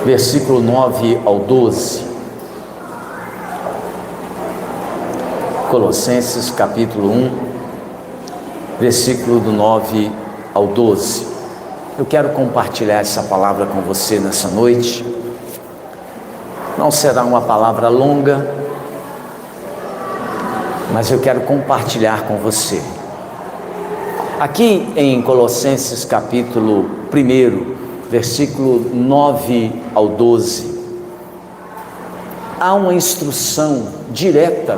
versículo 9 ao 12. Colossenses capítulo 1, versículo do 9 ao 12. Eu quero compartilhar essa palavra com você nessa noite. Não será uma palavra longa, mas eu quero compartilhar com você. Aqui em Colossenses capítulo 1, versículo 9 ao 12, há uma instrução direta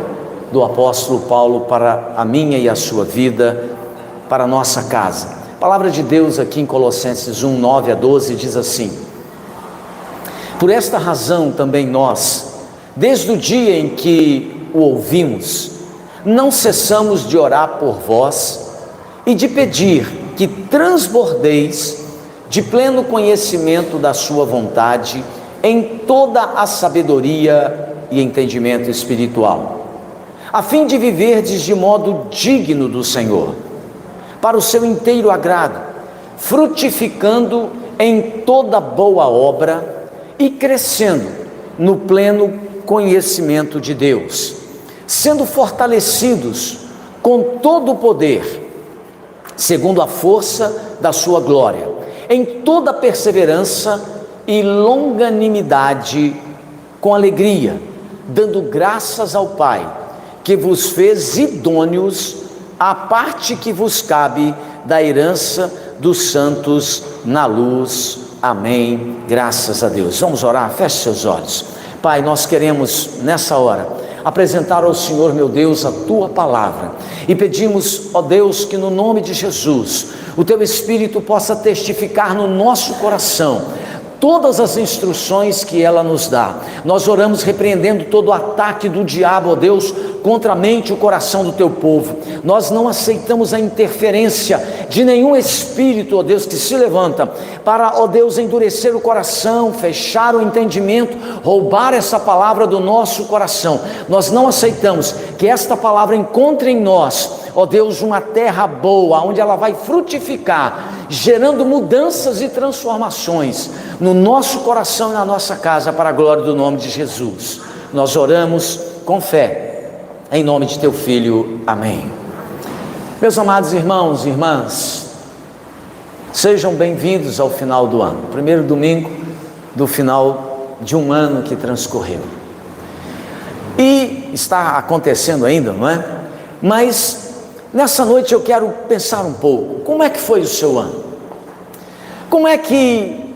do apóstolo Paulo para a minha e a sua vida, para a nossa casa. A palavra de Deus aqui em Colossenses 1, 9 a 12 diz assim: por esta razão também nós, desde o dia em que o ouvimos, não cessamos de orar por vós e de pedir que transbordeis de pleno conhecimento da sua vontade em toda a sabedoria e entendimento espiritual, a fim de viverdes de modo digno do Senhor, para o seu inteiro agrado, frutificando em toda boa obra e crescendo no pleno conhecimento de Deus, sendo fortalecidos com todo o poder, segundo a força da sua glória, em toda perseverança e longanimidade, com alegria, dando graças ao Pai, que vos fez idôneos à parte que vos cabe da herança dos santos na luz. Amém. Graças a Deus. Vamos orar? Feche seus olhos. Pai, nós queremos nessa hora apresentar ao Senhor, meu Deus, a Tua palavra, e pedimos, ó Deus, que no nome de Jesus, o Teu Espírito possa testificar no nosso coração todas as instruções que ela nos dá. Nós oramos repreendendo todo o ataque do diabo, ó Deus, contra a mente e o coração do Teu povo. Nós não aceitamos a interferência de nenhum espírito, ó Deus, que se levanta para, ó Deus, endurecer o coração, fechar o entendimento, roubar essa palavra do nosso coração. Nós não aceitamos que esta palavra encontre em nós, ó Deus, uma terra boa, onde ela vai frutificar, gerando mudanças e transformações no nosso coração e na nossa casa, para a glória do nome de Jesus. Nós oramos com fé, em nome de Teu Filho, amém. Meus amados irmãos e irmãs, sejam bem-vindos ao final do ano, primeiro domingo do final de um ano que transcorreu. E está acontecendo ainda, não é? Mas nessa noite eu quero pensar um pouco, como é que foi o seu ano? Como é que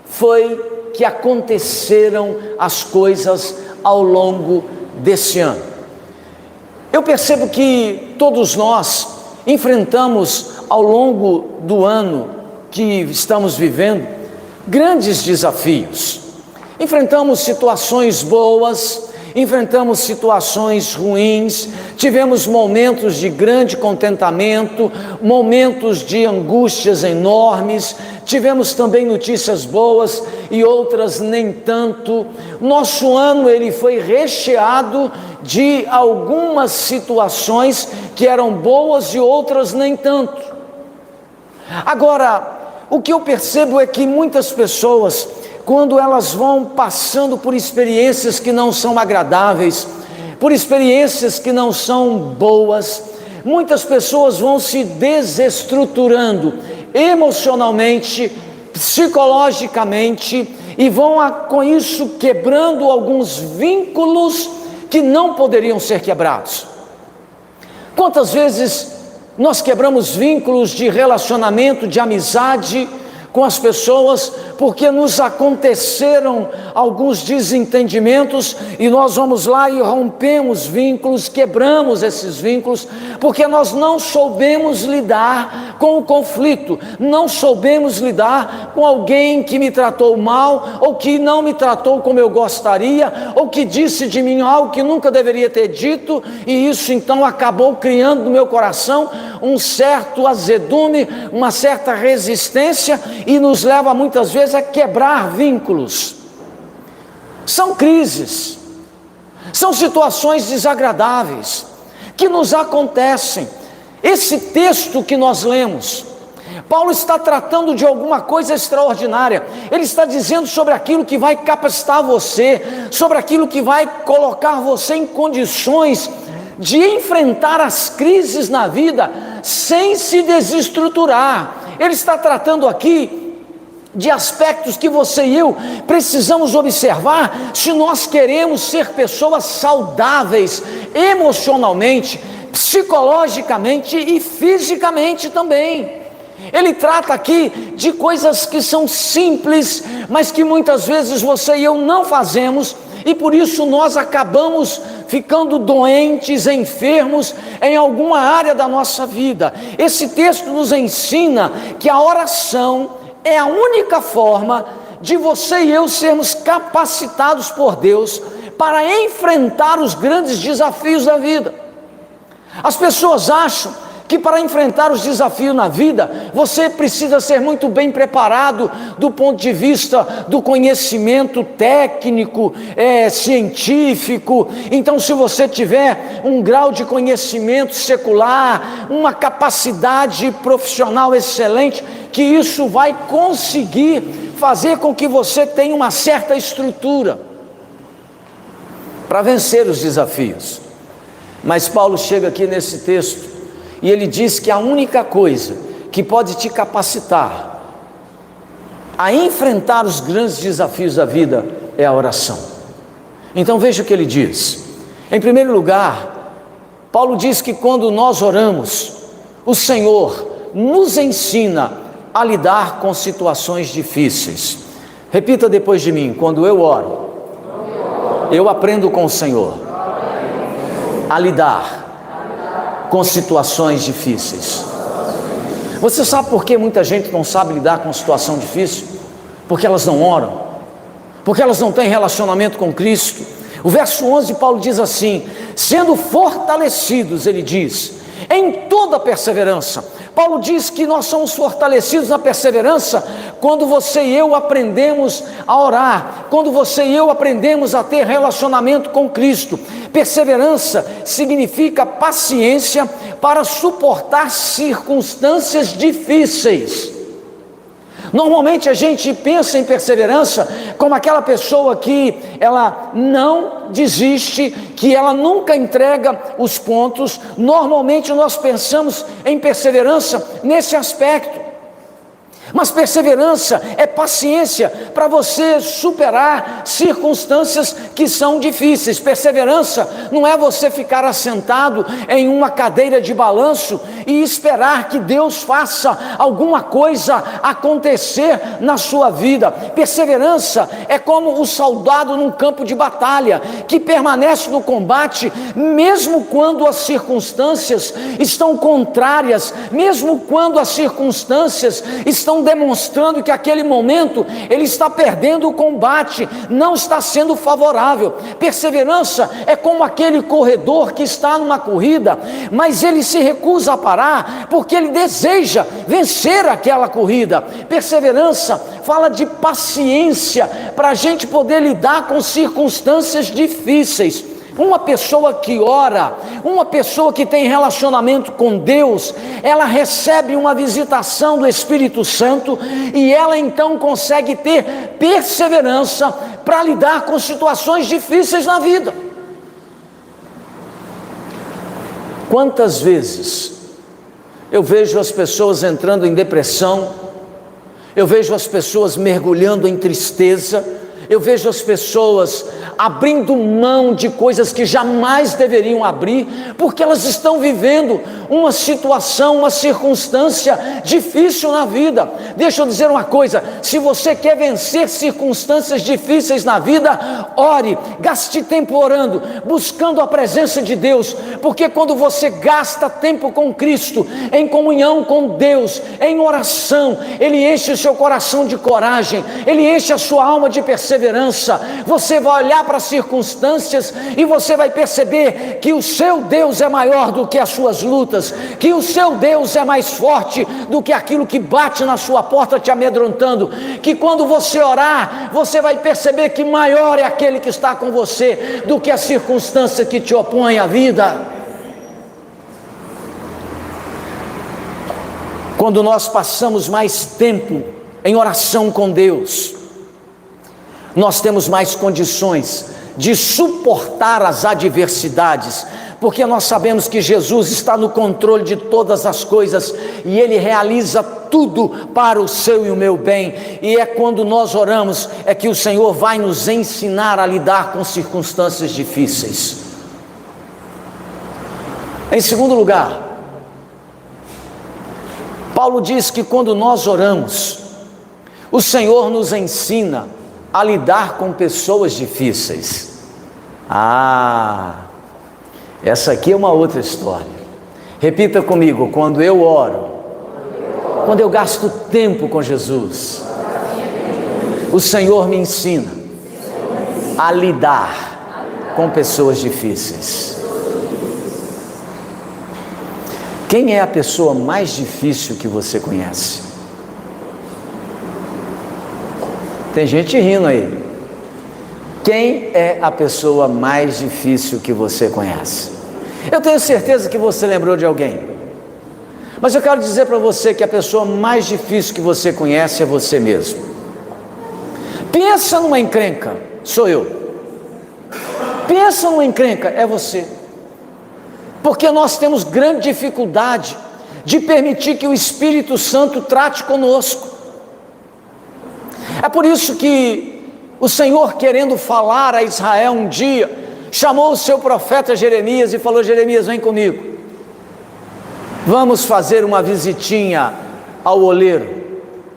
foi que aconteceram as coisas ao longo desse ano? Eu percebo que todos nós enfrentamos ao longo do ano que estamos vivendo grandes desafios. Enfrentamos situações boas, enfrentamos situações ruins, tivemos momentos de grande contentamento, momentos de angústias enormes, tivemos também notícias boas e outras nem tanto. Nosso ano ele foi recheado de algumas situações que eram boas e outras nem tanto. Agora, o que eu percebo é que muitas pessoas, quando elas vão passando por experiências que não são agradáveis, por experiências que não são boas, muitas pessoas vão se desestruturando emocionalmente, psicologicamente, e vão com isso quebrando alguns vínculos que não poderiam ser quebrados. Quantas vezes nós quebramos vínculos de relacionamento, de amizade com as pessoas, porque nos aconteceram alguns desentendimentos e nós vamos lá e rompemos vínculos, quebramos esses vínculos, porque nós não soubemos lidar com o conflito, não soubemos lidar com alguém que me tratou mal, ou que não me tratou como eu gostaria, ou que disse de mim algo que nunca deveria ter dito, e isso então acabou criando no meu coração um certo azedume, uma certa resistência, e nos leva muitas vezes a quebrar vínculos. São crises, são situações desagradáveis que nos acontecem. Esse texto que nós lemos Paulo está tratando de alguma coisa extraordinária. Ele está dizendo sobre aquilo que vai capacitar você, sobre aquilo que vai colocar você em condições de enfrentar as crises na vida sem se desestruturar. Ele está tratando aqui de aspectos que você e eu precisamos observar se nós queremos ser pessoas saudáveis emocionalmente, psicologicamente e fisicamente também. Ele trata aqui de coisas que são simples, mas que muitas vezes você e eu não fazemos, e por isso nós acabamos ficando doentes, enfermos em alguma área da nossa vida. Esse texto nos ensina que a oração é a única forma de você e eu sermos capacitados por Deus para enfrentar os grandes desafios da vida. As pessoas acham que para enfrentar os desafios na vida, você precisa ser muito bem preparado do ponto de vista do conhecimento técnico, científico. Então, se você tiver um grau de conhecimento secular, uma capacidade profissional excelente, que isso vai conseguir fazer com que você tenha uma certa estrutura para vencer os desafios. Mas Paulo chega aqui nesse texto e ele diz que a única coisa que pode te capacitar a enfrentar os grandes desafios da vida é a oração. Então veja o que ele diz. Em primeiro lugar, Paulo diz que quando nós oramos, o Senhor nos ensina a lidar com situações difíceis. Repita depois de mim: quando eu oro, eu aprendo com o Senhor a lidar com situações difíceis. Você sabe por que muita gente não sabe lidar com situação difícil? Porque elas não oram, porque elas não têm relacionamento com Cristo. O verso 11, Paulo diz assim: sendo fortalecidos, ele diz, em toda perseverança. Paulo diz que nós somos fortalecidos na perseverança quando você e eu aprendemos a orar, quando você e eu aprendemos a ter relacionamento com Cristo. Perseverança significa paciência para suportar circunstâncias difíceis. Normalmente a gente pensa em perseverança como aquela pessoa que ela não desiste, que ela nunca entrega os pontos. Normalmente nós pensamos em perseverança nesse aspecto. Mas perseverança é paciência para você superar circunstâncias que são difíceis. Perseverança não é você ficar assentado em uma cadeira de balanço e esperar que Deus faça alguma coisa acontecer na sua vida. Perseverança é como o soldado num campo de batalha, que permanece no combate, mesmo quando as circunstâncias estão contrárias, mesmo quando as circunstâncias estão demonstrando que aquele momento ele está perdendo o combate, não está sendo favorável. Perseverança é como aquele corredor que está numa corrida, mas ele se recusa a parar porque ele deseja vencer aquela corrida. Perseverança fala de paciência para a gente poder lidar com circunstâncias difíceis. Uma pessoa que ora, uma pessoa que tem relacionamento com Deus, ela recebe uma visitação do Espírito Santo e ela então consegue ter perseverança para lidar com situações difíceis na vida. Quantas vezes eu vejo as pessoas entrando em depressão, eu vejo as pessoas mergulhando em tristeza, eu vejo as pessoas abrindo mão de coisas que jamais deveriam abrir, porque elas estão vivendo uma situação, uma circunstância difícil na vida. Deixa eu dizer uma coisa: se você quer vencer circunstâncias difíceis na vida, ore, gaste tempo orando, buscando a presença de Deus, porque quando você gasta tempo com Cristo, em comunhão com Deus, em oração, Ele enche o seu coração de coragem, Ele enche a sua alma de perseverança. Você vai olhar para as circunstâncias e você vai perceber que o seu Deus é maior do que as suas lutas, que o seu Deus é mais forte do que aquilo que bate na sua porta te amedrontando, que quando você orar, você vai perceber que maior é aquele que está com você do que a circunstância que te opõe à vida. quando nós passamos mais tempo em oração com Deus, nós temos mais condições de suportar as adversidades, porque nós sabemos que Jesus está no controle de todas as coisas e Ele realiza tudo para o seu e o meu bem. E é quando nós oramos é que o Senhor vai nos ensinar a lidar com circunstâncias difíceis. Em segundo lugar, Paulo diz que quando nós oramos, o Senhor nos ensina a lidar com pessoas difíceis. Essa aqui é uma outra história. Repita comigo: quando eu oro, quando eu gasto tempo com Jesus, o Senhor me ensina a lidar com pessoas difíceis. Quem é a pessoa mais difícil que você conhece? Tem gente rindo aí. Quem é a pessoa mais difícil que você conhece? Eu tenho certeza que você lembrou de alguém, mas eu quero dizer para você que a pessoa mais difícil que você conhece é você mesmo. Pensa numa encrenca, sou eu. Pensa numa encrenca, é você. Porque nós temos grande dificuldade de permitir que o Espírito Santo trate conosco. É por isso que o Senhor, querendo falar a Israel um dia, chamou o seu profeta Jeremias e falou: Jeremias, vem comigo, vamos fazer uma visitinha ao oleiro,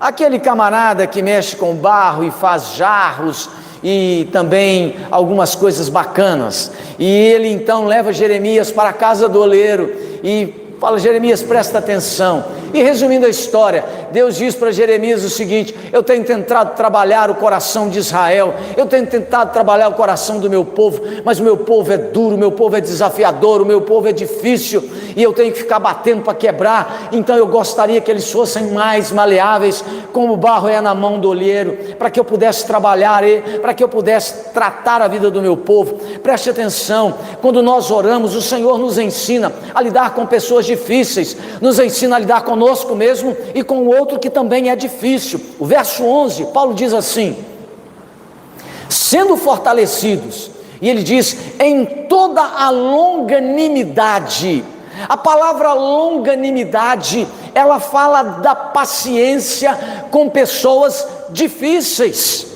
aquele camarada que mexe com barro e faz jarros e também algumas coisas bacanas. E ele então leva Jeremias para a casa do oleiro e fala: Jeremias, presta atenção. E resumindo a história, Deus diz para Jeremias o seguinte: eu tenho tentado trabalhar o coração de Israel, eu tenho tentado trabalhar o coração do meu povo, mas o meu povo é duro, o meu povo é desafiador, o meu povo é difícil, e eu tenho que ficar batendo para quebrar. Então eu gostaria que eles fossem mais maleáveis, como o barro é na mão do olheiro, para que eu pudesse trabalhar, para que eu pudesse tratar a vida do meu povo. Preste atenção, quando nós oramos, o Senhor nos ensina a lidar com pessoas difíceis, nos ensina a lidar conosco mesmo e com o outro que também é difícil. O verso 11, Paulo diz assim: sendo fortalecidos, e ele diz, em toda a longanimidade. A palavra longanimidade, ela fala da paciência com pessoas difíceis.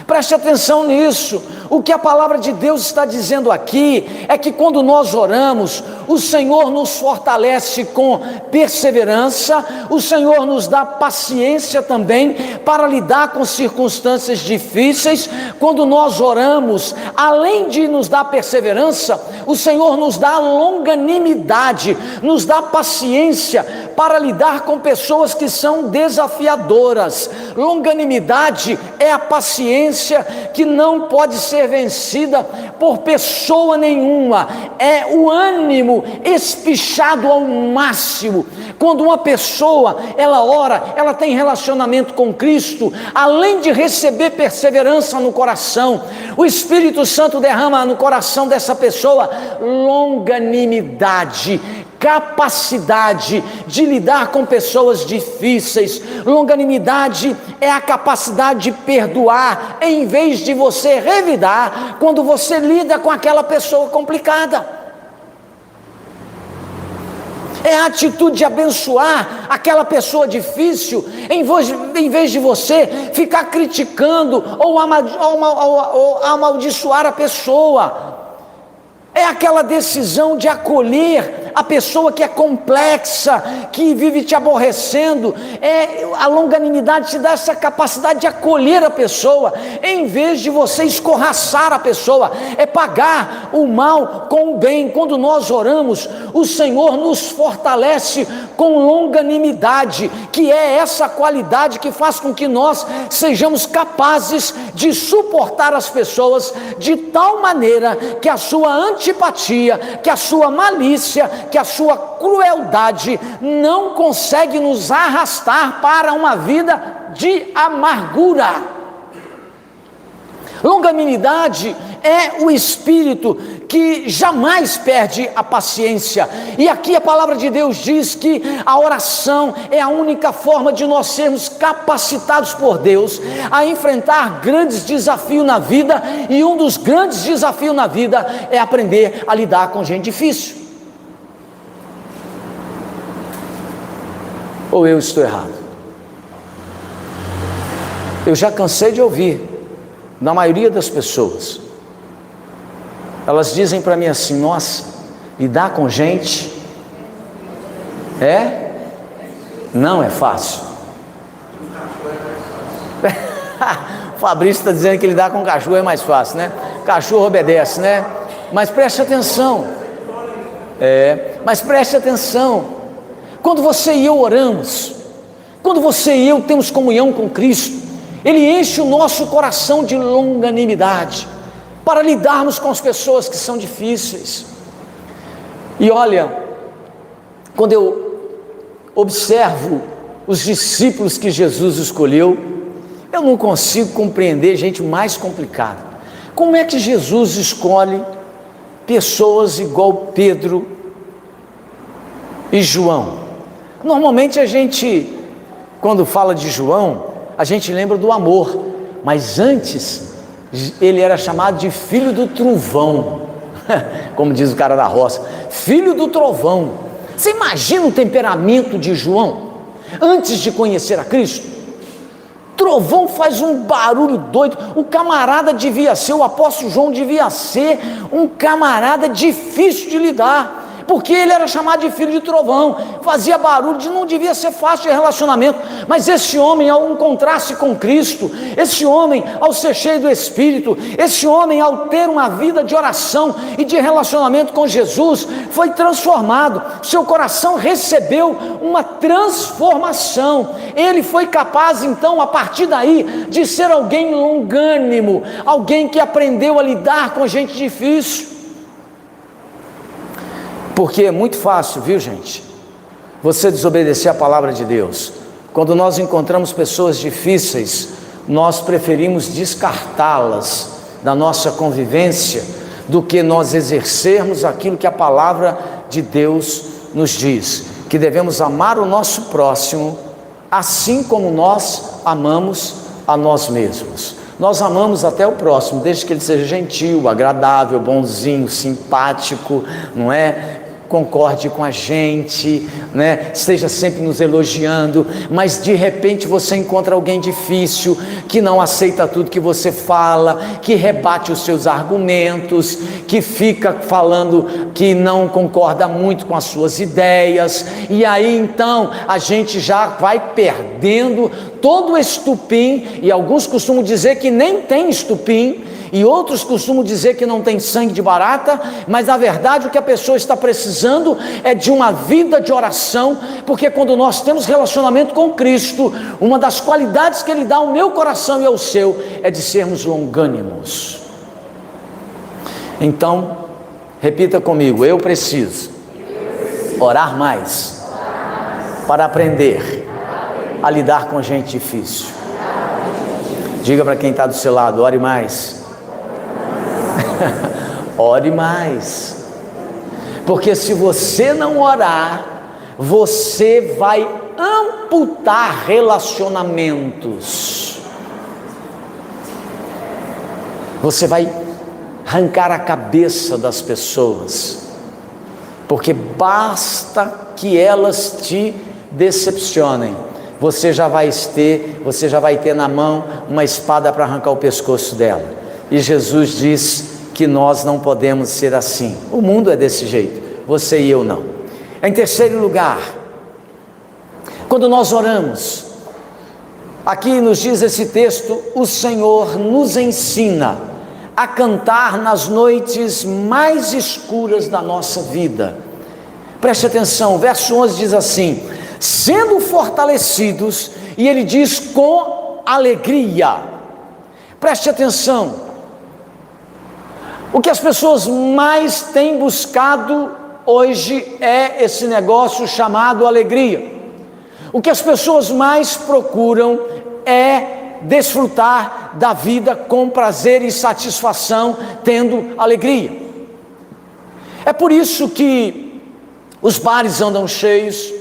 Preste atenção nisso. O que a palavra de Deus está dizendo aqui é que quando nós oramos, o Senhor nos fortalece com perseverança, o Senhor nos dá paciência também para lidar com circunstâncias difíceis. Quando nós oramos, além de nos dar perseverança, o Senhor nos dá longanimidade, nos dá paciência para lidar com pessoas que são desafiadoras. Longanimidade é a paciência que não pode ser vencida por pessoa nenhuma, é o ânimo espichado ao máximo. Quando uma pessoa, ela ora, ela tem relacionamento com Cristo, além de receber perseverança no coração, o Espírito Santo derrama no coração dessa pessoa longanimidade, capacidade de lidar com pessoas difíceis. Longanimidade é a capacidade de perdoar, em vez de você revidar quando você lida com aquela pessoa complicada. É a atitude de abençoar aquela pessoa difícil, em vez de você ficar criticando ou amaldiçoar a pessoa. É aquela decisão de acolher a pessoa que é complexa, que vive te aborrecendo. A longanimidade te dá essa capacidade de acolher a pessoa, em vez de você escorraçar a pessoa. É pagar o mal com o bem. Quando nós oramos, o Senhor nos fortalece com longanimidade, que é essa qualidade que faz com que nós sejamos capazes de suportar as pessoas de tal maneira que a sua antipatia, que a sua malícia, que a sua crueldade não consegue nos arrastar para uma vida de amargura. Longanimidade é o espírito que jamais perde a paciência. E aqui a palavra de Deus diz que a oração é a única forma de nós sermos capacitados por Deus a enfrentar grandes desafios na vida, e um dos grandes desafios na vida é aprender a lidar com gente difícil. Ou eu estou errado? Eu já cansei de ouvir, na maioria das pessoas, elas dizem para mim assim: nossa, lidar com gente não é fácil. O Fabrício está dizendo que lidar com cachorro é mais fácil, né? Cachorro obedece, né? Mas preste atenção, quando você e eu oramos, quando você e eu temos comunhão com Cristo, Ele enche o nosso coração de longanimidade, para lidarmos com as pessoas que são difíceis. E olha, quando eu observo os discípulos que Jesus escolheu, eu não consigo compreender gente mais complicada. Como é que Jesus escolhe pessoas igual Pedro e João? Normalmente a gente, quando fala de João, a gente lembra do amor, mas antes ele era chamado de filho do trovão, como diz o cara da roça, filho do trovão. Você imagina o temperamento de João antes de conhecer a Cristo? Trovão faz um barulho doido. O camarada devia ser, o apóstolo João devia ser um camarada difícil de lidar, porque ele era chamado de filho de trovão, fazia barulho, não devia ser fácil de relacionamento. Mas esse homem, ao encontrar-se com Cristo, esse homem, ao ser cheio do Espírito, esse homem, ao ter uma vida de oração e de relacionamento com Jesus, foi transformado. Seu coração recebeu uma transformação. Ele foi capaz então, a partir daí, de ser alguém longânimo, alguém que aprendeu a lidar com gente difícil. Porque é muito fácil, viu, gente, você desobedecer a palavra de Deus. Quando nós encontramos pessoas difíceis, nós preferimos descartá-las da nossa convivência do que nós exercermos aquilo que a palavra de Deus nos diz, que devemos amar o nosso próximo assim como nós amamos a nós mesmos. Nós amamos até o próximo, desde que ele seja gentil, agradável, bonzinho, simpático, não é? Concorde com a gente, né? Esteja sempre nos elogiando. Mas de repente você encontra alguém difícil, que não aceita tudo que você fala, que rebate os seus argumentos, que fica falando que não concorda muito com as suas ideias, e aí então a gente já vai perdendo todo o estupim, e alguns costumam dizer que nem tem estupim, e outros costumam dizer que não tem sangue de barata, mas na verdade o que a pessoa está precisando é de uma vida de oração, porque quando nós temos relacionamento com Cristo, uma das qualidades que Ele dá ao meu coração e ao seu, é de sermos longânimos. Então, repita comigo: eu preciso orar mais para aprender a lidar com gente difícil. Diga para quem está do seu lado: ore mais. Ore mais, porque se você não orar, você vai amputar relacionamentos, você vai arrancar a cabeça das pessoas, porque basta que elas te decepcionem, você já vai ter na mão uma espada para arrancar o pescoço dela. E Jesus diz que nós não podemos ser assim. O mundo é desse jeito, você e eu não. Em terceiro lugar, quando nós oramos, aqui nos diz esse texto, o Senhor nos ensina a cantar nas noites mais escuras da nossa vida. Preste atenção, o verso 11 diz assim: sendo fortalecidos, e ele diz com alegria. Preste atenção, o que as pessoas mais têm buscado hoje é esse negócio chamado alegria. O que as pessoas mais procuram é desfrutar da vida com prazer e satisfação, tendo alegria. É por isso que os bares andam cheios,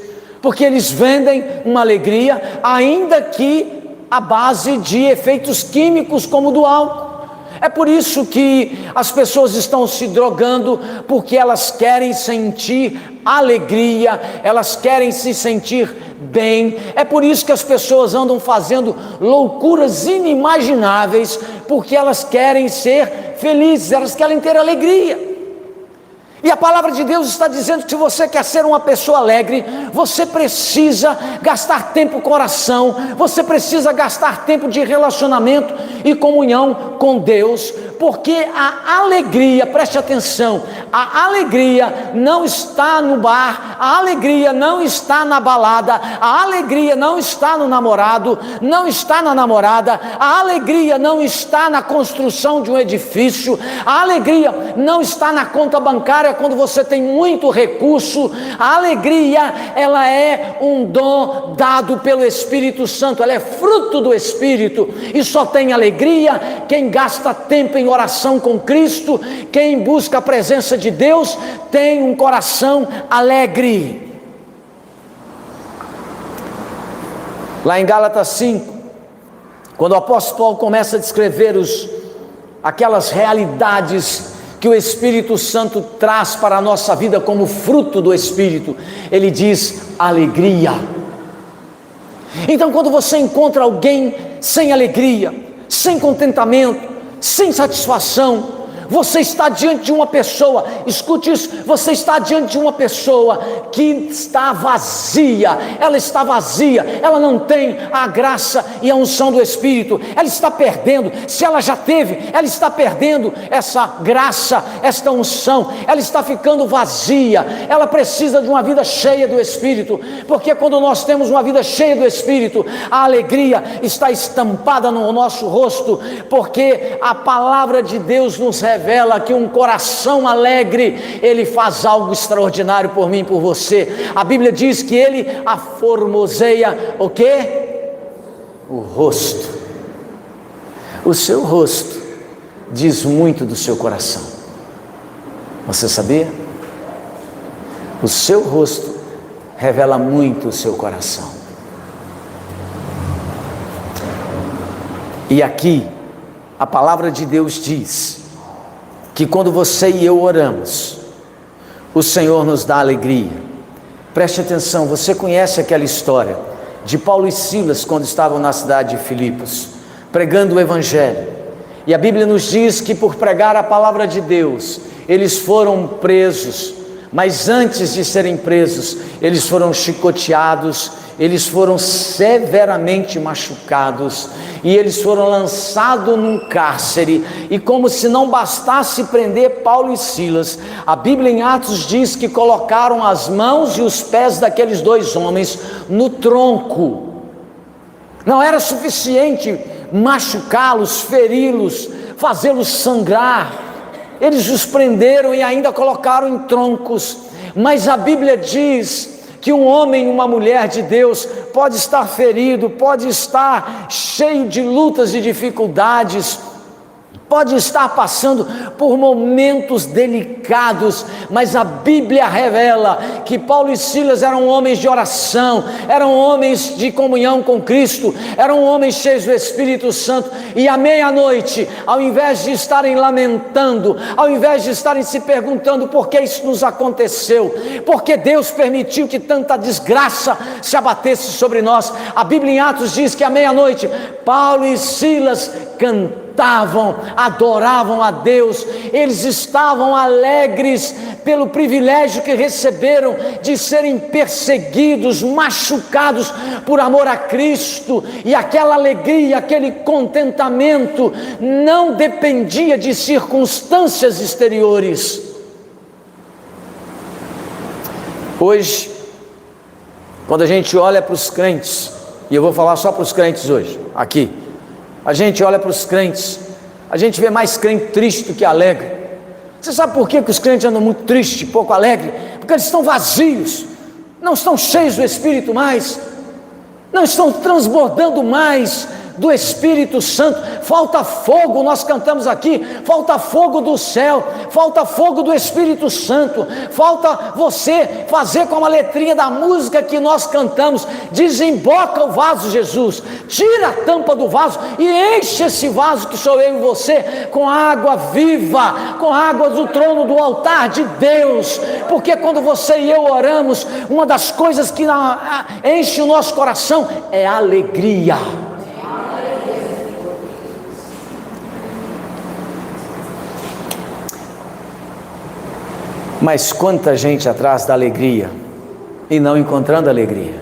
porque eles vendem uma alegria, ainda que à base de efeitos químicos como o do álcool. É por isso que as pessoas estão se drogando, porque elas querem sentir alegria, elas querem se sentir bem. É por isso que as pessoas andam fazendo loucuras inimagináveis, porque elas querem ser felizes, elas querem ter alegria. E a palavra de Deus está dizendo que se você quer ser uma pessoa alegre, você precisa gastar tempo com oração, você precisa gastar tempo de relacionamento e comunhão com Deus, porque a alegria, preste atenção, a alegria não está no bar, a alegria não está na balada, a alegria não está no namorado, não está na namorada, a alegria não está na construção de um edifício, a alegria não está na conta bancária quando você tem muito recurso. A alegria, ela é um dom dado pelo Espírito Santo, ela é fruto do Espírito, e só tem alegria quem gasta tempo em oração com Cristo, quem busca a presença de Deus, tem um coração alegre. Lá em Gálatas 5, quando o apóstolo Paulo começa a descrever aquelas realidades que o Espírito Santo traz para a nossa vida como fruto do Espírito, ele diz alegria. Então, quando você encontra alguém sem alegria, sem contentamento, sem satisfação, você está diante de uma pessoa, escute isso, você está diante de uma pessoa que está vazia, ela não tem a graça e a unção do Espírito, ela está perdendo, se ela já teve, ela está perdendo essa graça, esta unção, ela está ficando vazia, ela precisa de uma vida cheia do Espírito, porque quando nós temos uma vida cheia do Espírito, a alegria está estampada no nosso rosto, porque a palavra de Deus nos revela que um coração alegre, ele faz algo extraordinário por mim e por você. A Bíblia diz que ele aformoseia o quê? O rosto. O seu rosto diz muito do seu coração. Você sabia? O seu rosto revela muito o seu coração. E aqui a palavra de Deus diz que quando você e eu oramos, o Senhor nos dá alegria. Preste atenção, você conhece aquela história de Paulo e Silas quando estavam na cidade de Filipos, pregando o Evangelho. E a Bíblia nos diz que por pregar a palavra de Deus, eles foram presos, mas antes de serem presos, eles foram chicoteados, eles foram severamente machucados, e eles foram lançados num cárcere, e como se não bastasse prender Paulo e Silas, a Bíblia em Atos diz que colocaram as mãos e os pés daqueles dois homens no tronco. Não era suficiente machucá-los, feri-los, fazê-los sangrar, eles os prenderam e ainda colocaram em troncos. Mas a Bíblia diz que um homem e uma mulher de Deus pode estar ferido, pode estar cheio de lutas e dificuldades, pode estar passando por momentos delicados, mas a Bíblia revela que Paulo e Silas eram homens de oração, eram homens de comunhão com Cristo, eram homens cheios do Espírito Santo, e à meia-noite, ao invés de estarem lamentando, ao invés de estarem se perguntando por que isso nos aconteceu, porque Deus permitiu que tanta desgraça se abatesse sobre nós, a Bíblia em Atos diz que à meia-noite, Paulo e Silas cantavam, adoravam a Deus, eles estavam alegres pelo privilégio que receberam de serem perseguidos, machucados por amor a Cristo, e aquela alegria, aquele contentamento não dependia de circunstâncias exteriores. Hoje, quando a gente olha para os crentes, e eu vou falar só para os crentes hoje, aqui, a gente olha para os crentes, a gente vê mais crente triste do que alegre. Você sabe por que os crentes andam muito tristes, pouco alegres? Porque eles estão vazios, não estão cheios do Espírito mais, não estão transbordando mais do Espírito Santo. Falta fogo, nós cantamos aqui, falta fogo do céu, falta fogo do Espírito Santo, falta você fazer como a letrinha da música que nós cantamos: desemboca o vaso, Jesus, tira a tampa do vaso e enche esse vaso que sou eu e você com água viva, com água do trono do altar de Deus. Porque quando você e eu oramos, uma das coisas que enche o nosso coração é alegria. Mas quanta gente atrás da alegria e não encontrando alegria,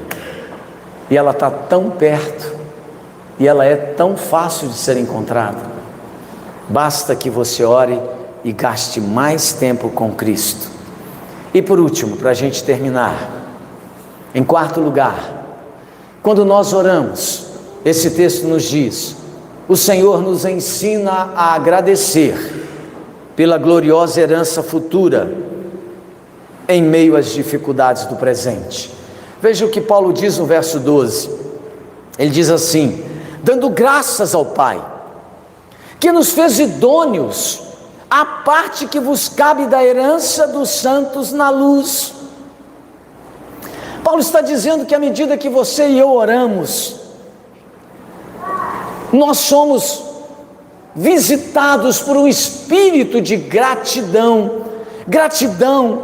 e ela está tão perto, e ela é tão fácil de ser encontrada. Basta que você ore e gaste mais tempo com Cristo. E por último, para a gente terminar, em quarto lugar, quando nós oramos, esse texto nos diz: o Senhor nos ensina a agradecer pela gloriosa herança futura em meio às dificuldades do presente. Veja o que Paulo diz no verso 12, ele diz assim: dando graças ao Pai, que nos fez idôneos à parte que vos cabe da herança dos santos na luz. Paulo está dizendo que à medida que você e eu oramos, nós somos visitados por um espírito de gratidão. Gratidão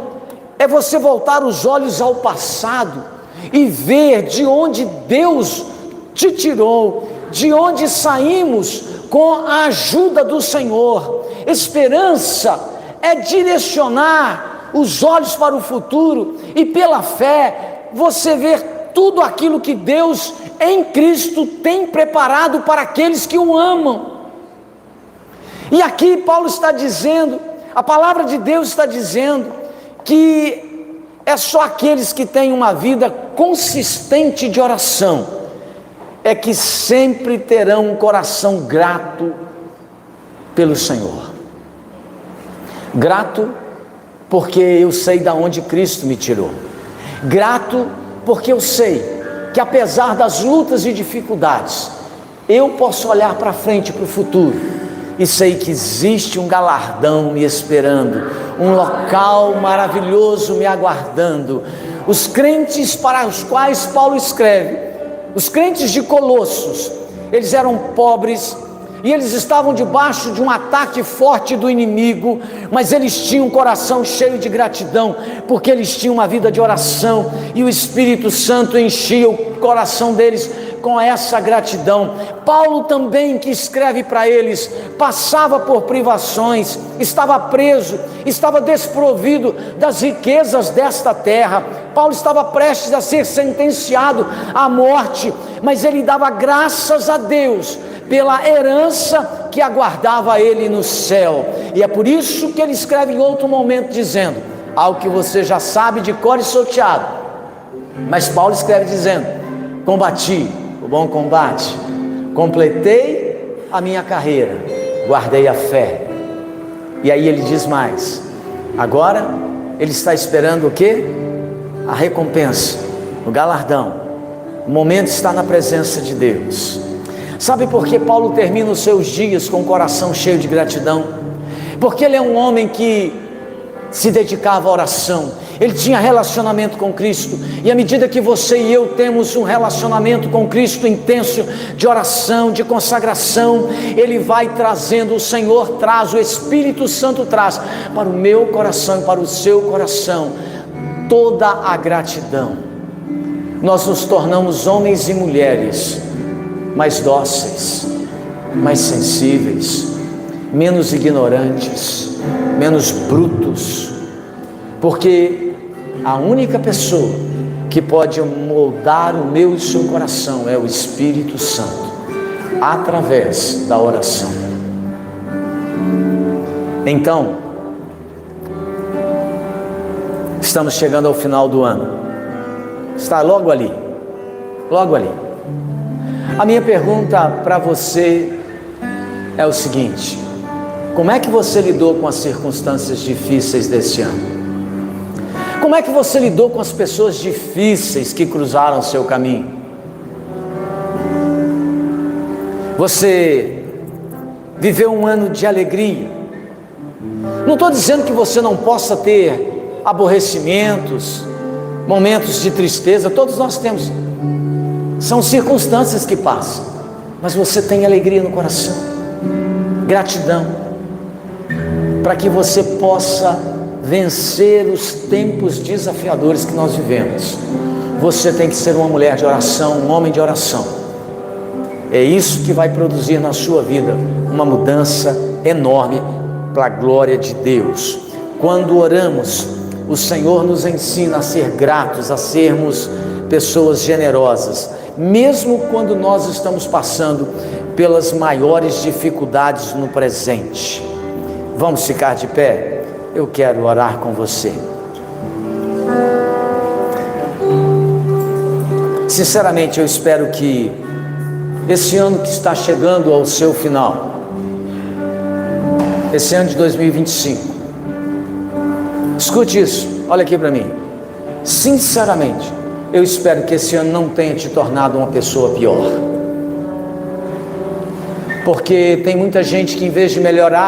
é você voltar os olhos ao passado e ver de onde Deus te tirou, de onde saímos com a ajuda do Senhor. Esperança é direcionar os olhos para o futuro e pela fé você ver tudo aquilo que Deus em Cristo tem preparado para aqueles que o amam. E aqui Paulo está dizendo, a palavra de Deus está dizendo que é só aqueles que têm uma vida consistente de oração é que sempre terão um coração grato pelo Senhor. Grato porque eu sei de onde Cristo me tirou. Grato porque eu sei que apesar das lutas e dificuldades, eu posso olhar para frente, para o futuro, e sei que existe um galardão me esperando, um local maravilhoso me aguardando. Os crentes para os quais Paulo escreve, os crentes de Colossos, eles eram pobres e eles estavam debaixo de um ataque forte do inimigo, mas eles tinham um coração cheio de gratidão, porque eles tinham uma vida de oração e o Espírito Santo enchia o coração deles com essa gratidão. Paulo também, que escreve para eles, passava por privações, estava preso, estava desprovido das riquezas desta terra. Paulo estava prestes a ser sentenciado à morte, mas ele dava graças a Deus pela herança que aguardava ele no céu. E é por isso que ele escreve em outro momento dizendo algo que você já sabe de cor e salteado, mas Paulo escreve dizendo: combati o bom combate, completei a minha carreira, guardei a fé. E aí ele diz mais, agora ele está esperando o quê? A recompensa, o galardão. O momento está na presença de Deus. Sabe por que Paulo termina os seus dias com o coração cheio de gratidão? Porque ele é um homem que se dedicava à oração, ele tinha relacionamento com Cristo, e à medida que você e eu temos um relacionamento com Cristo intenso, de oração, de consagração, ele vai trazendo, o Senhor traz, o Espírito Santo traz para o meu coração e para o seu coração toda a gratidão. Nós nos tornamos homens e mulheres mais dóceis, mais sensíveis, menos ignorantes, menos brutos, porque a única pessoa que pode moldar o meu e o seu coração é o Espírito Santo, através da oração. Então, estamos chegando ao final do ano, está logo ali, logo ali. A minha pergunta para você é o seguinte: como é que você lidou com as circunstâncias difíceis deste ano? Como é que você lidou com as pessoas difíceis que cruzaram o seu caminho? Você viveu um ano de alegria. Não estou dizendo que você não possa ter aborrecimentos, momentos de tristeza, todos nós temos. São circunstâncias que passam, mas você tem alegria no coração, gratidão, para que você possa vencer os tempos desafiadores que nós vivemos. Você tem que ser uma mulher de oração, um homem de oração. É isso que vai produzir na sua vida uma mudança enorme para a glória de Deus. Quando oramos, o Senhor nos ensina a ser gratos, a sermos pessoas generosas, mesmo quando nós estamos passando pelas maiores dificuldades no presente. Vamos ficar de pé? Eu quero orar com você. Sinceramente, eu espero que esse ano que está chegando ao seu final, esse ano de 2025, escute isso, olha aqui para mim. Sinceramente, eu espero que esse ano não tenha te tornado uma pessoa pior. Porque tem muita gente que, em vez de melhorar,